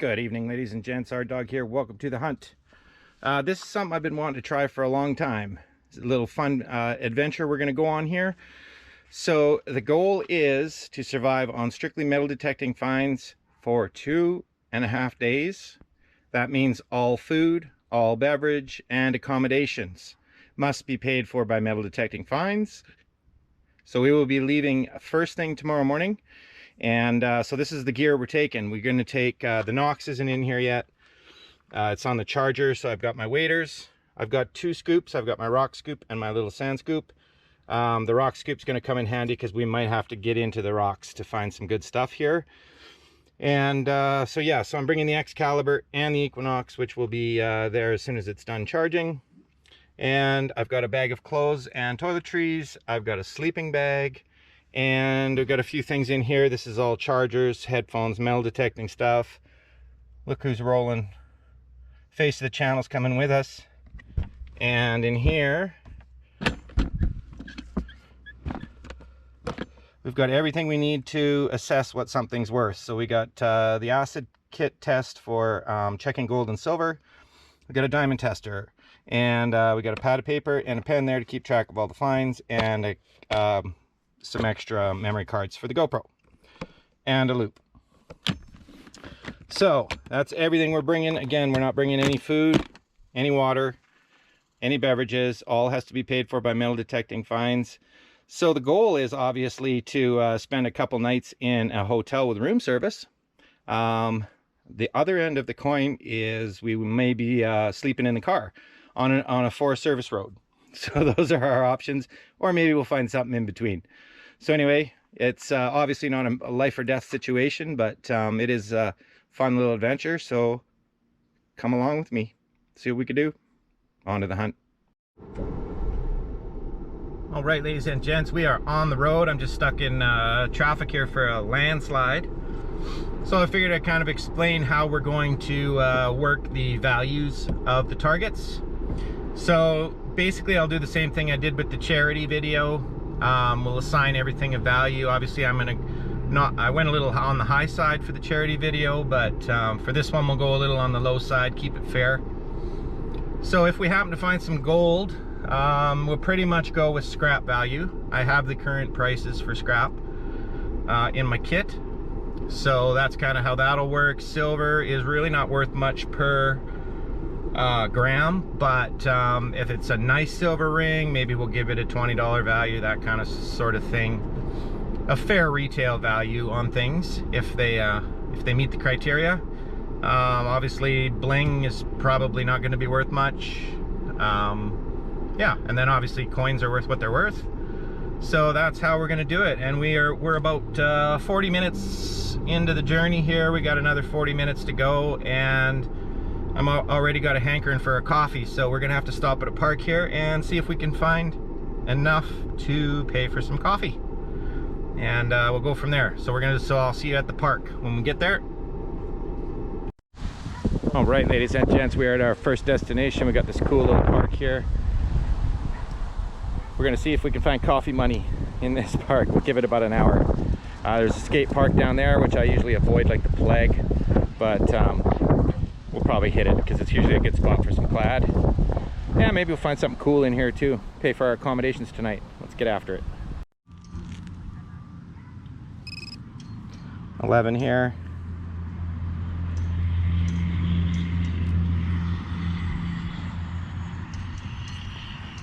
Good evening, ladies and gents. Our dog here. Welcome to the hunt. This is something I've been wanting to try for a long time. It's a little fun adventure we're going to go on here. So the goal is to survive on strictly metal detecting finds for 2.5 days. That means all food, all beverage, and accommodations must be paid for by metal detecting finds. So we will be leaving first thing tomorrow morning. And so this is the gear we're taking. We're going to take, the Nox isn't in here yet. It's on the charger, so I've got my waders. I've got 2 scoops. I've got my rock scoop and my little sand scoop. The rock scoop's going to come in handy because we might have to get into the rocks to find some good stuff here. And so yeah, so I'm bringing the Excalibur and the Equinox, which will be there as soon as it's done charging. And I've got a bag of clothes and toiletries. I've got a sleeping bag. And we've got a few things in here. This is all chargers, headphones, metal detecting stuff. Look who's rolling. Face of the channel's coming with us. And in here, we've got everything we need to assess what something's worth. So we got the acid kit test for checking gold and silver. We got a diamond tester. And we got a pad of paper and a pen there to keep track of all the finds. And a some extra memory cards for the GoPro and a loop. So that's everything we're bringing. Again, we're not bringing any food, any water, any beverages. All has to be paid for by metal detecting finds. So the goal is obviously to spend a couple nights in a hotel with room service. The other end of the coin is we may be sleeping in the car on a Forest Service road. So those are our options, or maybe we'll find something in between. So anyway, it's obviously not a life or death situation, but it is a fun little adventure. So come along with me, see what we can do. On to the hunt. All right, ladies and gents, we are on the road. I'm just stuck in traffic here for a landslide. So I figured I'd kind of explain how we're going to work the values of the targets. So basically I'll do the same thing I did with the charity video. We'll assign everything a value. Obviously I went a little on the high side for the charity video, but for this one we'll go a little on the low side, keep it fair. So if we happen to find some gold, we'll pretty much go with scrap value. I have the current prices for scrap in my kit, so that's kind of how that'll work. Silver is really not worth much per gram, but if it's a nice silver ring, maybe we'll give it a $20 value, that kind of sort of thing. A fair retail value on things if they meet the criteria. Obviously bling is probably not going to be worth much. Yeah, and then obviously coins are worth what they're worth. So that's how we're going to do it. And we're about 40 minutes into the journey here. We got another 40 minutes to go, and I'm already got a hankering for a coffee, so we're gonna have to stop at a park here and see if we can find enough to pay for some coffee, and we'll go from there. So I'll see you at the park when we get there. All right, ladies and gents, we are at our first destination. We got this cool little park here. We're gonna see if we can find coffee money in this park. We'll give it about an hour. There's a skate park down there, which I usually avoid like the plague, but we'll probably hit it because it's usually a good spot for some clad. Yeah, maybe we'll find something cool in here too. Pay for our accommodations tonight. Let's get after it. 11 here.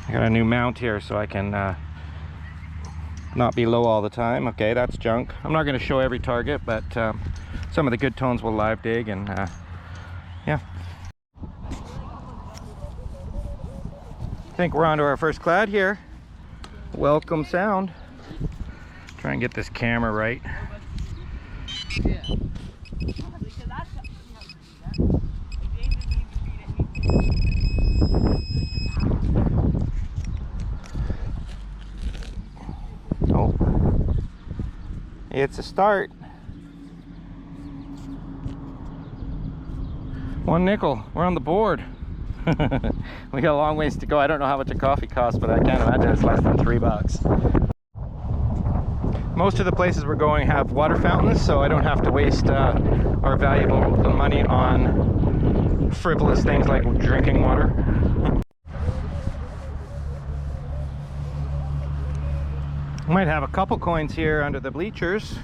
I got a new mount here so I can not be low all the time. Okay, that's junk. I'm not going to show every target, but some of the good tones will live dig, and yeah. I think we're on to our first clad here. Welcome sound. Try and get this camera right. Oh, it's a start. 1 nickel. We're on the board. We got a long ways to go. I don't know how much a coffee costs, but I can't imagine it's less than $3. Most of the places we're going have water fountains, so I don't have to waste our valuable money on frivolous things like drinking water. Might have a couple coins here under the bleachers.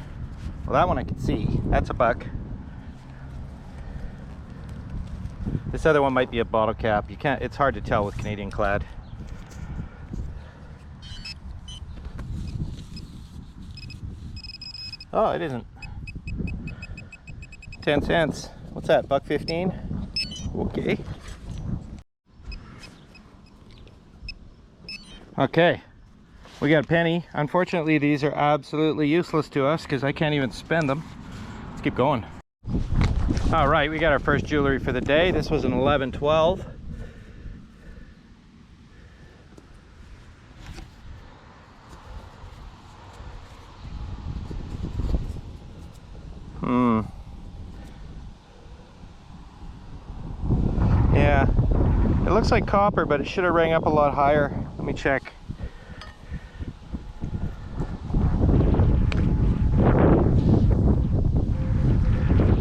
Well, that one I can see. That's a buck. This other one might be a bottle cap. You can't, it's hard to tell with Canadian clad. Oh, it isn't. 10 cents. What's that, $1.15? Okay. Okay, we got a penny. Unfortunately, these are absolutely useless to us because I can't even spend them. Let's keep going. All right, we got our first jewelry for the day. This was an 11.12. Yeah, it looks like copper, but it should have rang up a lot higher. Let me check.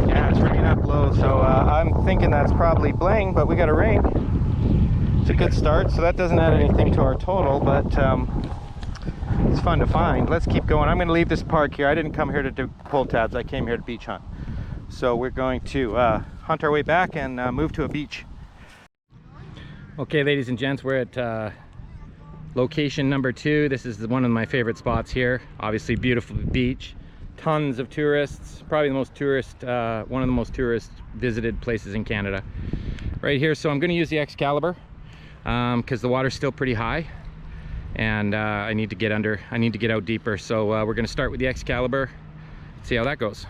Yeah, it's ringing up low, so I'm thinking that's probably bling, but we got a ring. It's a good start, so that doesn't add anything to our total, but it's fun to find. Let's keep going. I'm going to leave this park here. I didn't come here to do pull tabs. I came here to beach hunt. So we're going to hunt our way back and move to a beach. Okay, ladies and gents, we're at location number 2. This is one of my favorite spots here. Obviously beautiful beach, tons of tourists, probably the most one of the most tourist visited places in Canada right here. So I'm going to use the Excalibur because the water's still pretty high and I need to get out deeper. So we're going to start with the Excalibur, see how that goes.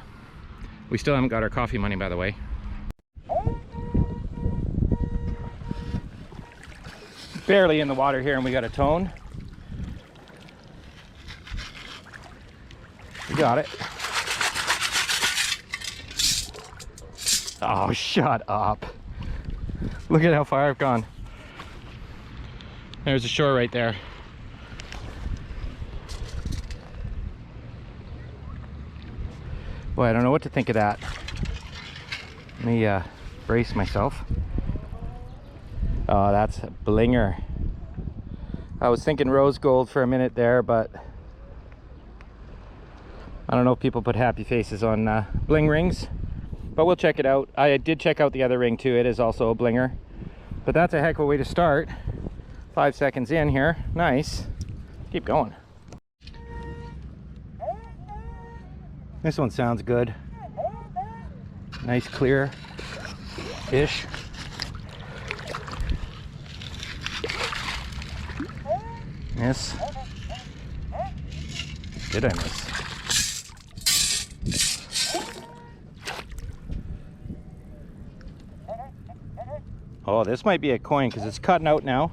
We still haven't got our coffee money, by the way. Barely in the water here, and we got a tone. We got it. Oh, shut up. Look at how far I've gone. There's the shore right there. Boy, I don't know what to think of that. Let me brace myself. Oh, that's a blinger. I was thinking rose gold for a minute there, but I don't know if people put happy faces on bling rings, but we'll check it out. I did check out the other ring too. It is also a blinger, but that's a heck of a way to start. 5 seconds in here. Nice. Keep going. This one sounds good. Nice clear-ish. Miss. Did I miss? Oh, this might be a coin because it's cutting out now.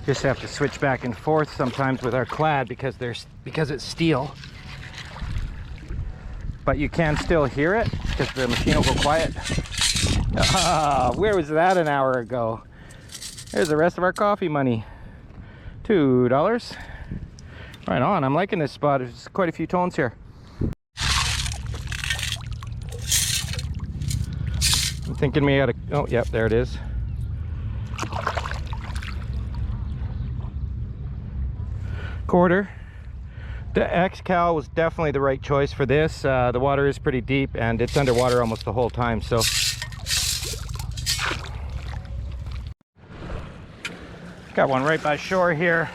Just have to switch back and forth sometimes with our clad because it's steel. But you can still hear it because the machine will go quiet. Ah, where was that an hour ago? There's the rest of our coffee money. $2. Right on. I'm liking this spot. There's quite a few tones here. I'm thinking we gotta. Oh, yep, there it is. Quarter. The X-Cal was definitely the right choice for this. The water is pretty deep and it's underwater almost the whole time, so. Got one right by shore here.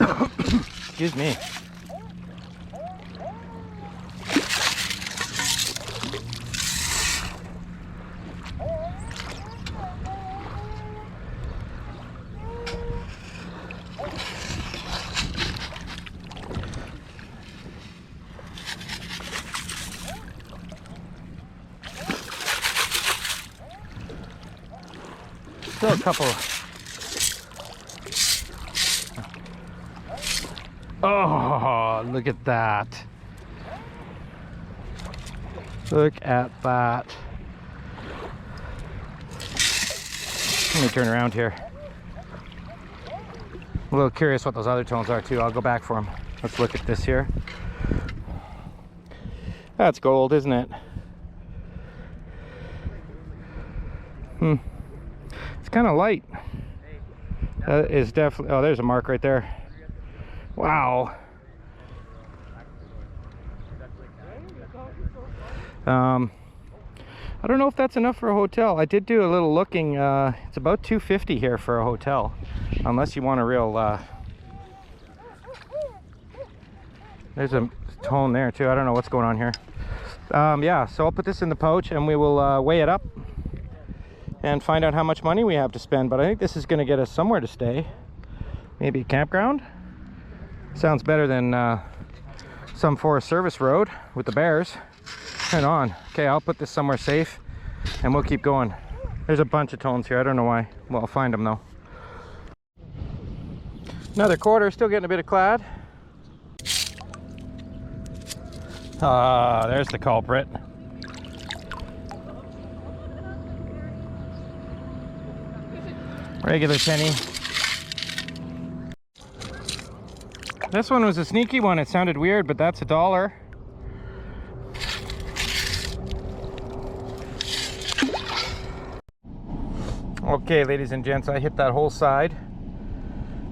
Excuse me. Still a couple. Oh, look at that. Look at that. Let me turn around here. a little curious what those other tones are too. I'll go back for them. Let's look at this here. That's gold, isn't it? It's kind of light. That is definitely, oh, there's a mark right there. Wow. I don't know if that's enough for a hotel. I did do a little looking. It's about $250 here for a hotel, unless you want a real there's a tone there too. I don't know what's going on here. Yeah, so I'll put this in the pouch and we will weigh it up and find out how much money we have to spend. But I think this is going to get us somewhere to stay. Maybe a campground. Sounds better than some Forest Service road with the bears. Turn on. Okay, I'll put this somewhere safe and we'll keep going. There's a bunch of tones here. I don't know why. Well, I'll find them though. Another quarter, still getting a bit of clad. There's the culprit. Regular penny. This one was a sneaky one. It sounded weird, but that's $1. Okay, ladies and gents, I hit that whole side.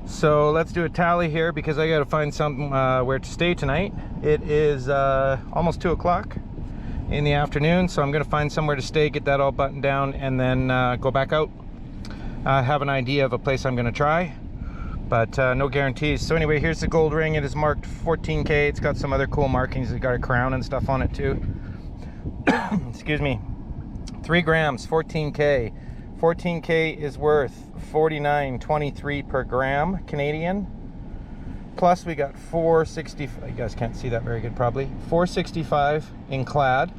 So let's do a tally here because I gotta find something where to stay tonight. It is almost 2 o'clock in the afternoon, so I'm gonna find somewhere to stay, get that all buttoned down, and then go back out. I have an idea of a place I'm gonna try, but no guarantees. So anyway, here's the gold ring. It is marked 14K. It's got some other cool markings. It's got a crown and stuff on it too. Excuse me. 3 grams, 14K. 14K is worth $49.23 per gram Canadian. Plus we got $465. You guys can't see that very good probably. $465 in clad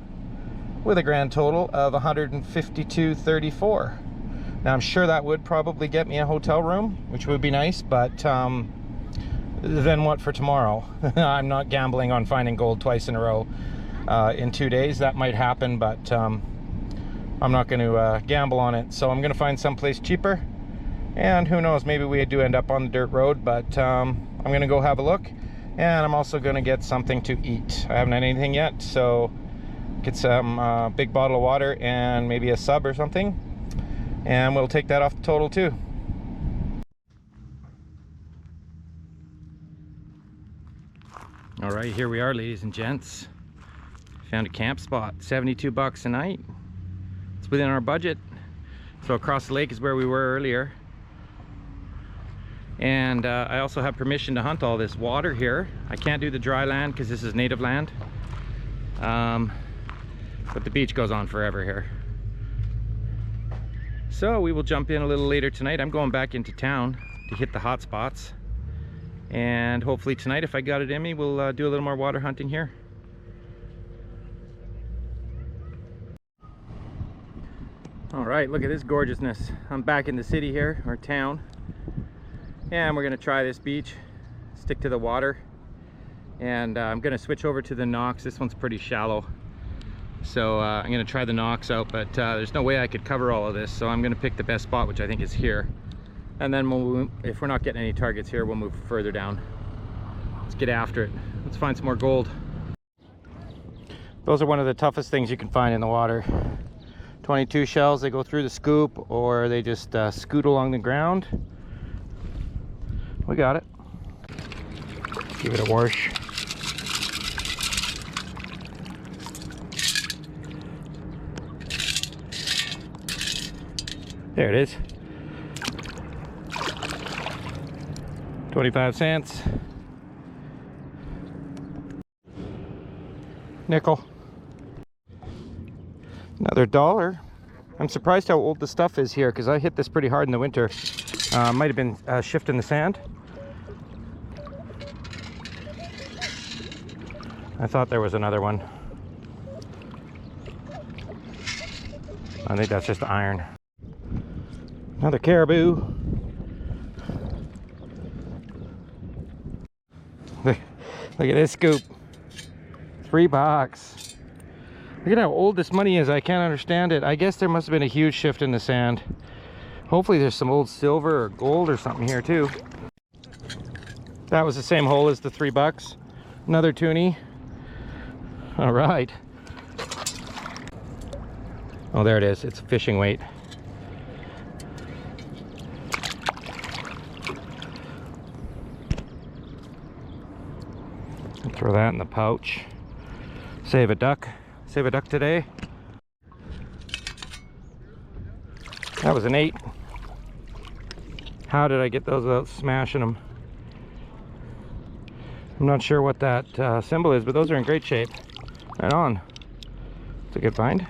with a grand total of $152.34. Now I'm sure that would probably get me a hotel room, which would be nice, but then what for tomorrow? I'm not gambling on finding gold twice in a row in 2 days. That might happen, but I'm not going to gamble on it. So I'm going to find someplace cheaper, and who knows, maybe we do end up on the dirt road, but I'm going to go have a look, and I'm also going to get something to eat. I haven't had anything yet, so get some big bottle of water and maybe a sub or something, and we'll take that off the total too. All right, here we are, ladies and gents. Found a camp spot, $72 a night. It's within our budget. So across the lake is where we were earlier. And I also have permission to hunt all this water here. I can't do the dry land because this is native land. But the beach goes on forever here. So we will jump in a little later tonight. I'm going back into town to hit the hot spots. And hopefully tonight, if I got it in me, we'll do a little more water hunting here. All right, look at this gorgeousness. I'm back in the city here, or town, and we're gonna try this beach, stick to the water, and I'm gonna switch over to the Knox. This one's pretty shallow, so I'm gonna try the Knox out, but there's no way I could cover all of this, so I'm gonna pick the best spot, which I think is here, and then if we're not getting any targets here, we'll move further down. Let's get after it. Let's find some more gold. Those are one of the toughest things you can find in the water. 22 shells, they go through the scoop, or they just scoot along the ground. We got it. Give it a wash. There it is. 25 cents. Nickel. Another $1. I'm surprised how old the stuff is here because I hit this pretty hard in the winter. Might have been shifting the sand. I thought there was another one. I think that's just iron. Another caribou. Look at this scoop. $3. Look at how old this money is. I can't understand it. I guess there must have been a huge shift in the sand. Hopefully there's some old silver or gold or something here too. That was the same hole as the $3. Another toonie. All right. Oh, there it is. It's a fishing weight. Throw that in the pouch. Save a duck. Save a duck today. That was an 8. How did I get those without smashing them? I'm not sure what that symbol is, but those are in great shape. Right on. It's a good find.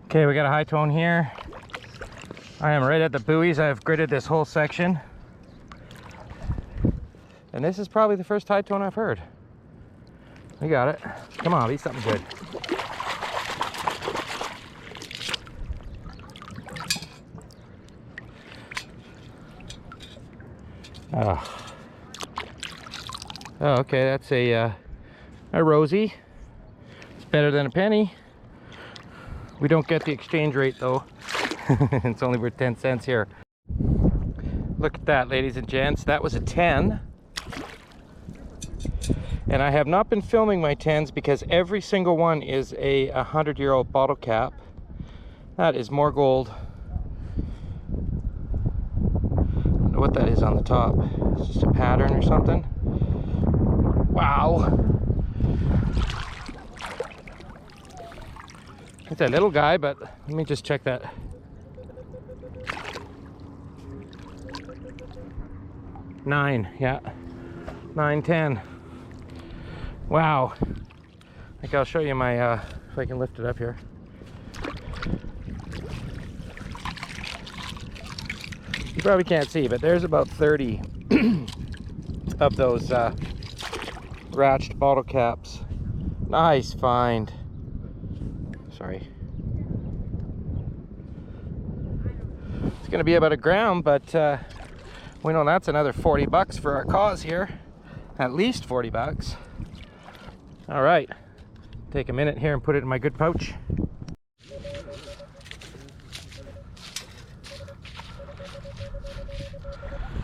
Okay, we got a high tone here. I am right at the buoys. I've gridded this whole section. And this is probably the first high tone I've heard. We got it. Come on, be something good. Oh, okay, that's a rosy. It's better than a penny. We don't get the exchange rate though. It's only worth 10 cents here. Look at that, ladies and gents. That was a 10. And I have not been filming my 10s because every single one is a 100-year-old bottle cap. That is more gold. I don't know what that is on the top. It's just a pattern or something. Wow. It's a little guy, but let me just check that. Nine, yeah. 9, 10. Wow. I think I'll show you my, if I can lift it up here. You probably can't see, but there's about 30 of those ratched bottle caps. Nice find. Sorry. It's gonna be about a gram, but we know that's another 40 bucks for our cause here. At least 40 bucks. All right, take a minute here and put it in my good pouch.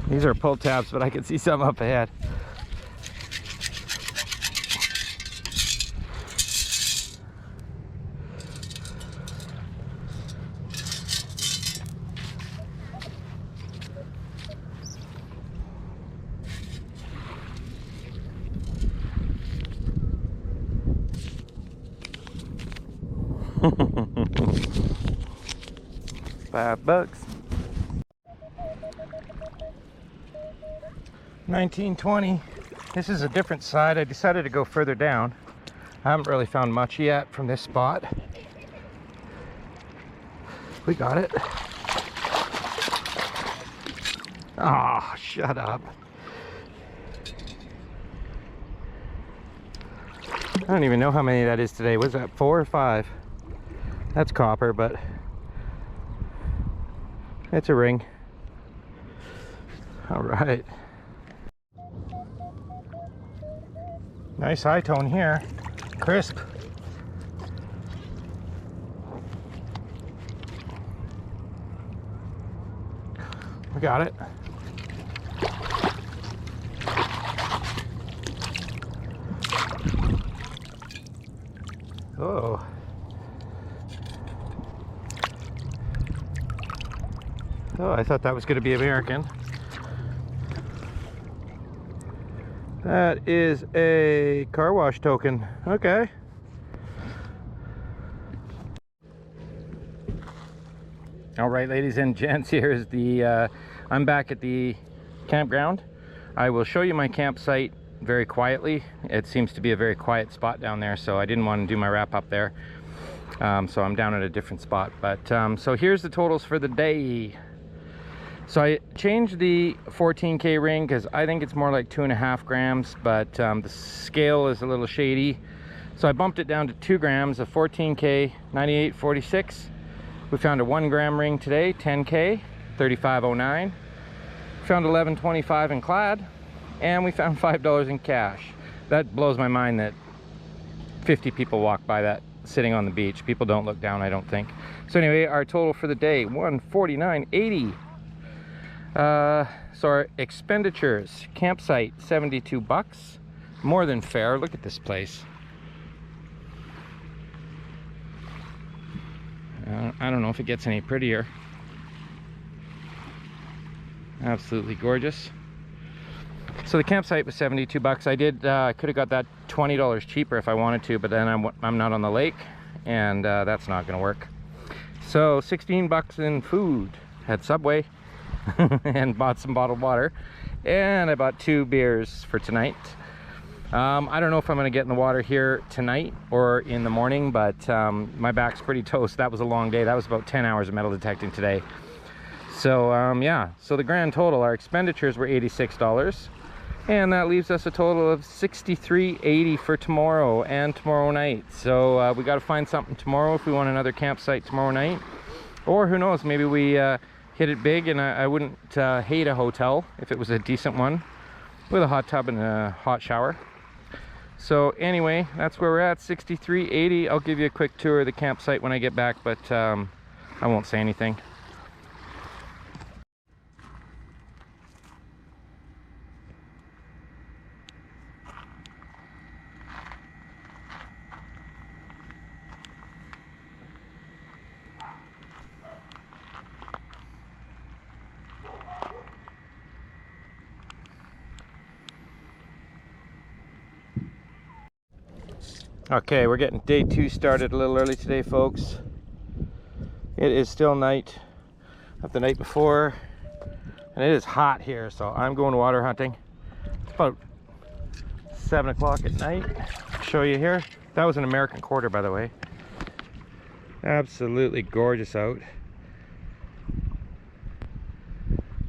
These are pull tabs, but I can see some up ahead. $5. 19.20. This is a different side. I decided to go further down. I haven't really found much yet from this spot. We got it. Oh, shut up. I don't even know how many that is today. Was that 4 or 5? That's copper, but it's a ring. All right. Nice high tone here. Crisp. We got it. Oh. Oh, I thought that was going to be American. That is a car wash token. Okay. All right, ladies and gents, here's the, I'm back at the campground. I will show you my campsite very quietly. It seems to be a very quiet spot down there, so I didn't want to do my wrap up there. So I'm down at a different spot. But so here's the totals for the day. So I changed the 14K ring because I think it's more like 2.5 grams, but the scale is a little shady. So I bumped it down to 2 grams of 14K, 98.46. We found a 1 gram ring today, 10K, 35.09. Found 11.25 in clad, and we found $5 in cash. That blows my mind that 50 people walk by that sitting on the beach. People don't look down, I don't think. So anyway, our total for the day, $149.80. So our expenditures, campsite, 72 bucks. More than fair. Look at this place. I don't know if it gets any prettier. Absolutely gorgeous. So the campsite was 72 bucks. I could have got that $20 cheaper if I wanted to, but then I'm not on the lake, and that's not gonna work. So 16 bucks in food. Had Subway and bought some bottled water, and I bought 2 beers for tonight. I don't know if I'm gonna get in the water here tonight or in the morning, but my back's pretty toast. That was a long day. That was about 10 hours of metal detecting today. So yeah, so the grand total, our expenditures were $86, and that leaves us a total of $63.80 for tomorrow and tomorrow night. So we got to find something tomorrow if we want another campsite tomorrow night, or who knows, maybe we hit it big. And I wouldn't hate a hotel if it was a decent one with a hot tub and a hot shower. So anyway, that's where we're at, $63.80. I'll give you a quick tour of the campsite when I get back, but I won't say anything. Okay, we're getting day 2 started a little early today, folks. It is still night of the night before, and it is hot here, so I'm going water hunting. It's about 7 o'clock at night. I'll show you here. That was an American quarter, by the way. Absolutely gorgeous out.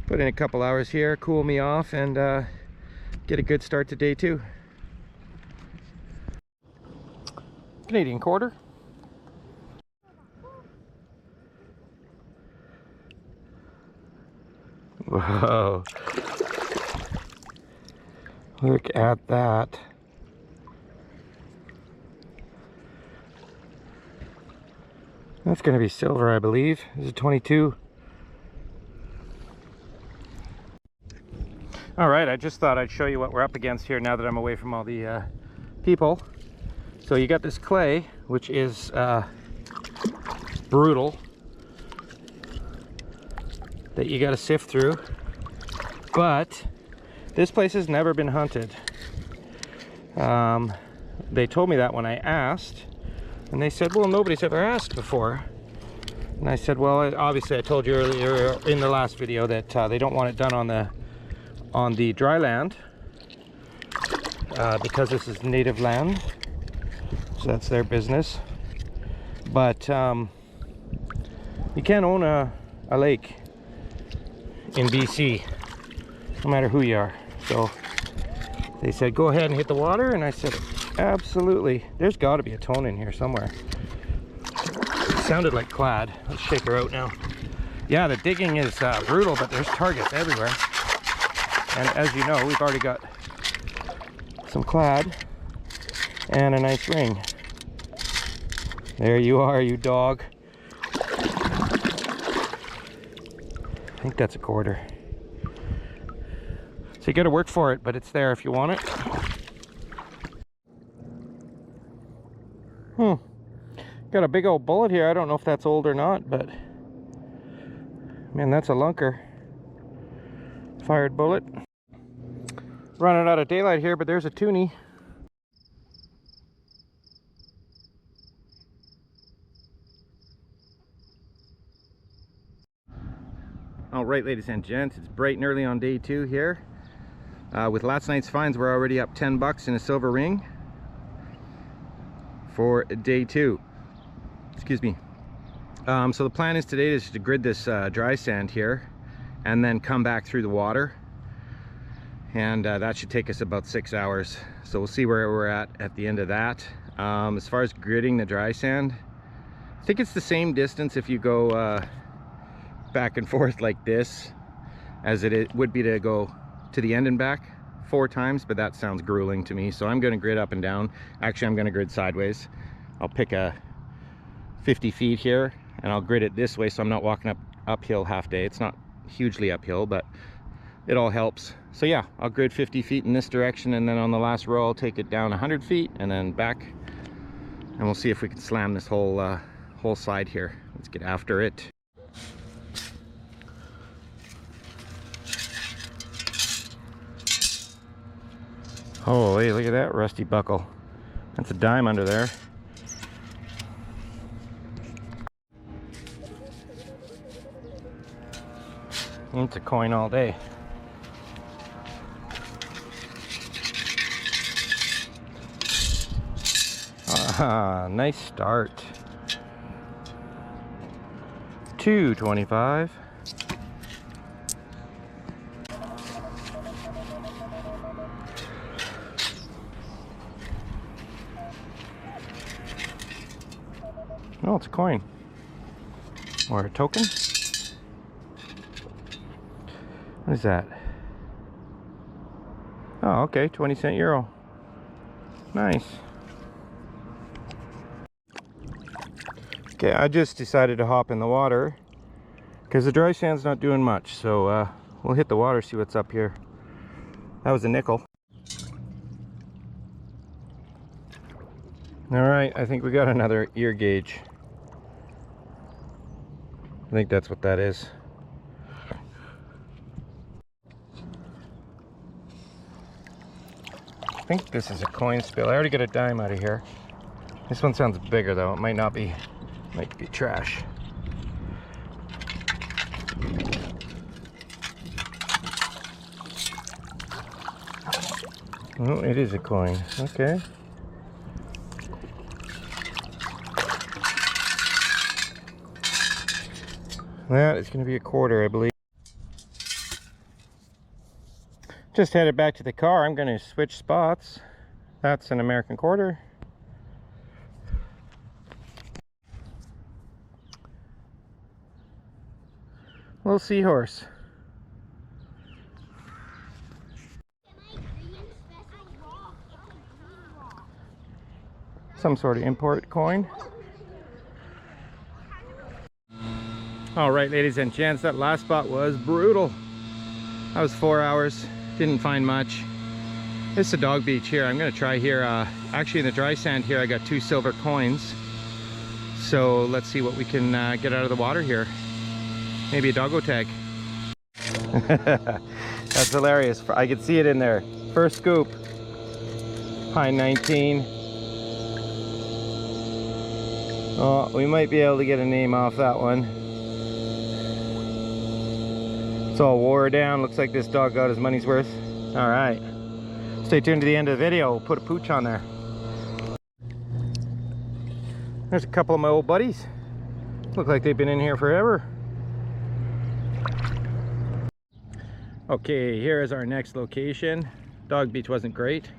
Put in a couple hours here, cool me off, and get a good start to day 2. Canadian quarter. Whoa. Look at that. That's going to be silver, I believe. This is 22. All right, I just thought I'd show you what we're up against here now that I'm away from all the people. So you got this clay, which is brutal, that you got to sift through, but this place has never been hunted. They told me that when I asked, and they said, well, nobody's ever asked before. And I said, well, obviously I told you earlier in the last video that they don't want it done on the dry land because this is native land. So that's their business. But you can't own a lake in BC, no matter who you are. So they said, go ahead and hit the water, and I said, absolutely. There's got to be a tone in here somewhere. It sounded like clad. Let's shake her out now. Yeah, the digging is brutal, but there's targets everywhere. And as you know, we've already got some clad and a nice ring. There you are, you dog. I think that's a quarter. So you gotta work for it, but it's there if you want it. Got a big old bullet here. I don't know if that's old or not, but man, that's a lunker. Fired bullet. Running out of daylight here, but there's a toonie. All right, ladies and gents, it's bright and early on day 2 here. With last night's finds, we're already up 10 bucks in a silver ring for day 2. Excuse me. So the plan is today is to grid this dry sand here and then come back through the water, and that should take us about 6 hours. So we'll see where we're at the end of that. As far as gridding the dry sand, I think it's the same distance if you go back and forth like this as it would be to go to the end and back 4 times, but that sounds grueling to me. So I'm going to grid up and down. Actually, I'm going to grid sideways. I'll pick a 50 feet here and I'll grid it this way so I'm not walking uphill half day. It's not hugely uphill, but it all helps. So yeah, I'll grid 50 feet in this direction, and then on the last row I'll take it down 100 feet and then back, and we'll see if we can slam this whole whole side here. Let's get after it. Holy, look at that rusty buckle. That's a dime under there. It's a coin all day. Ah, nice start. 225. Oh, it's a coin. Or a token. What is that? Oh, okay, 20-cent euro. Nice. Okay, I just decided to hop in the water because the dry sand's not doing much, so we'll hit the water, see what's up here. That was a nickel. All right, I think we got another ear gauge. I think that's what that is. I think this is a coin spill. I already got a dime out of here. This one sounds bigger though. It might not be, might be trash. Oh, it is a coin. Okay. That is going to be a quarter, I believe. Just headed back to the car. I'm going to switch spots. That's an American quarter. Little seahorse. Some sort of import coin. All right, ladies and gents, that last spot was brutal. That was 4 hours. Didn't find much. It's a dog beach here. I'm gonna try here. Actually, in the dry sand here, I got 2 silver coins. So let's see what we can get out of the water here. Maybe a doggo tag. That's hilarious. I could see it in there. First scoop. Pine 19. Oh, we might be able to get a name off that one. It's all wore down. Looks like this dog got his money's worth. All right. Stay tuned to the end of the video. We'll put a pooch on there. There's a couple of my old buddies. Look like they've been in here forever. Okay, here is our next location. Dog beach wasn't great.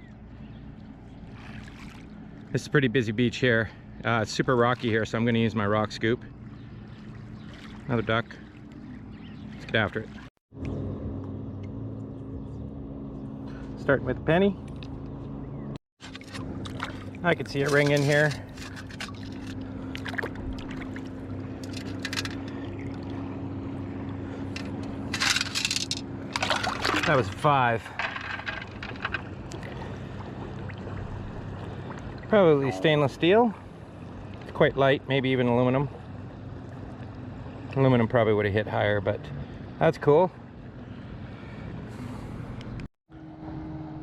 This is a pretty busy beach here. It's super rocky here, so I'm going to use my rock scoop. Another duck. Let's get after it. Starting with the penny. I can see a ring in here. That was 5. Probably stainless steel. It's quite light, maybe even aluminum. Aluminum probably would have hit higher, but that's cool.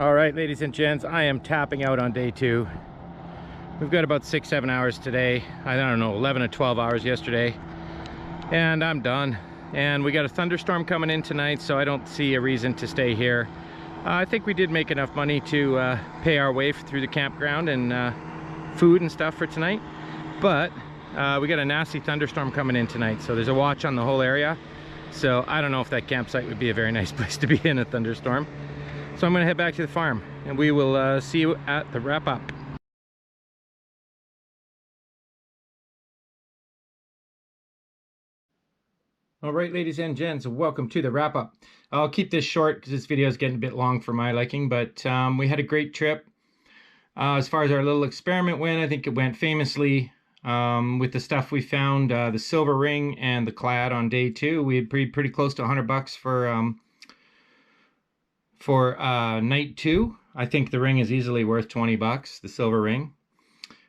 All right, ladies and gents, I am tapping out on day 2. We've got about 6-7 hours today. I don't know, 11 or 12 hours yesterday. And I'm done. And we got a thunderstorm coming in tonight, so I don't see a reason to stay here. I think we did make enough money to pay our way through the campground and food and stuff for tonight. But we got a nasty thunderstorm coming in tonight, so there's a watch on the whole area. So I don't know if that campsite would be a very nice place to be in a thunderstorm. So I'm gonna head back to the farm and we will see you at the wrap up. All right, ladies and gents, welcome to the wrap up. I'll keep this short because this video is getting a bit long for my liking, but we had a great trip. As far as our little experiment went, I think it went famously. With the stuff we found, the silver ring and the clad on day 2, we had pretty close to $100 for night 2. I think the ring is easily worth $20, the silver ring.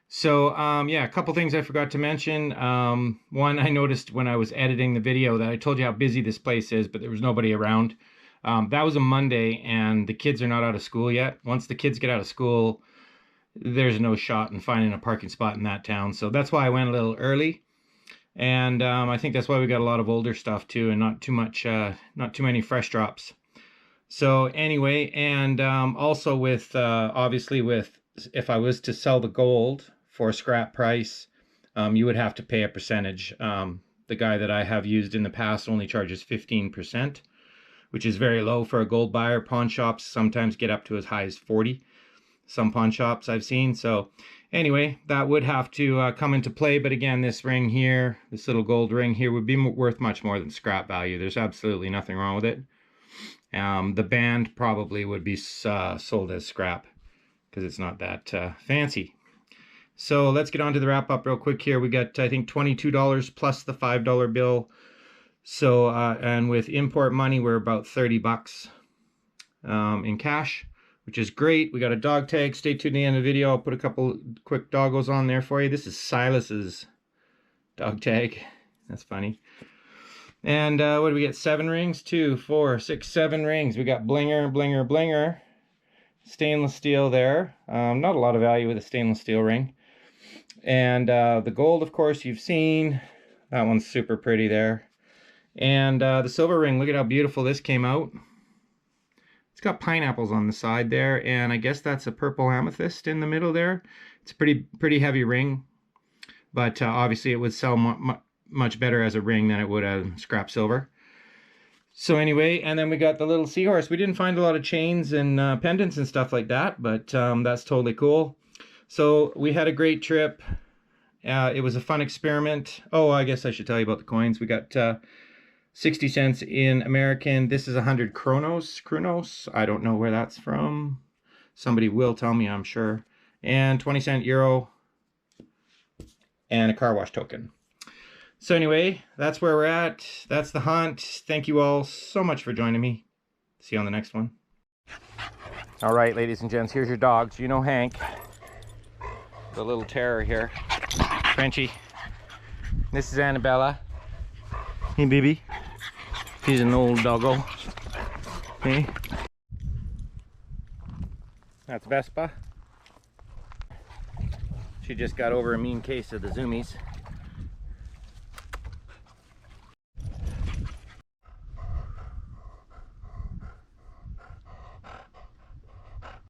So yeah, a couple things I forgot to mention. One, I noticed when I was editing the video that I told you how busy this place is, but there was nobody around. That was a Monday, and the kids are not out of school yet. Once the kids get out of school, there's no shot in finding a parking spot in that town. So that's why I went a little early. And I think that's why we got a lot of older stuff too, and not too many fresh drops. So anyway, and also with obviously with, if I was to sell the gold for scrap price, you would have to pay a percentage. The guy that I have used in the past only charges 15%, which is very low for a gold buyer. Pawn shops sometimes get up to as high as 40. Some pawn shops I've seen. So anyway, that would have to come into play. But again, this ring here, this little gold ring here, would be worth much more than scrap value. There's absolutely nothing wrong with it. The band probably would be sold as scrap because it's not that fancy. So let's get on to the wrap up real quick here. We got, I think, $22 plus the $5 bill. So and with import money, we're about $30 in cash, which is great. We got a dog tag. Stay tuned to the end of the video. I'll put a couple quick doggos on there for you. This is Silas's dog tag. That's funny. And what do we get? 7 rings? 2, 4, 6, 7 rings. We got blinger, blinger, blinger. Stainless steel there. Not a lot of value with a stainless steel ring. And the gold, of course, you've seen. That one's super pretty there. And the silver ring, look at how beautiful this came out. It's got pineapples on the side there, and I guess that's a purple amethyst in the middle there. It's a pretty heavy ring, but obviously it would sell much better as a ring than it would as scrap silver. So anyway, and then we got the little seahorse. We didn't find a lot of chains and pendants and stuff like that, but that's totally cool. So we had a great trip. It was a fun experiment. Oh, I guess I should tell you about the coins. We got 60 cents in American. This is 100 Kronos. I don't know where that's from. Somebody will tell me, I'm sure. And 20-cent euro and a car wash token. So anyway, that's where we're at. That's the hunt. Thank you all so much for joining me. See you on the next one. All right, ladies and gents, here's your dogs. You know Hank, the little terror here. Frenchie. This is Annabella. Hey, baby. He's an old doggo. Okay. That's Vespa. She just got over a mean case of the zoomies.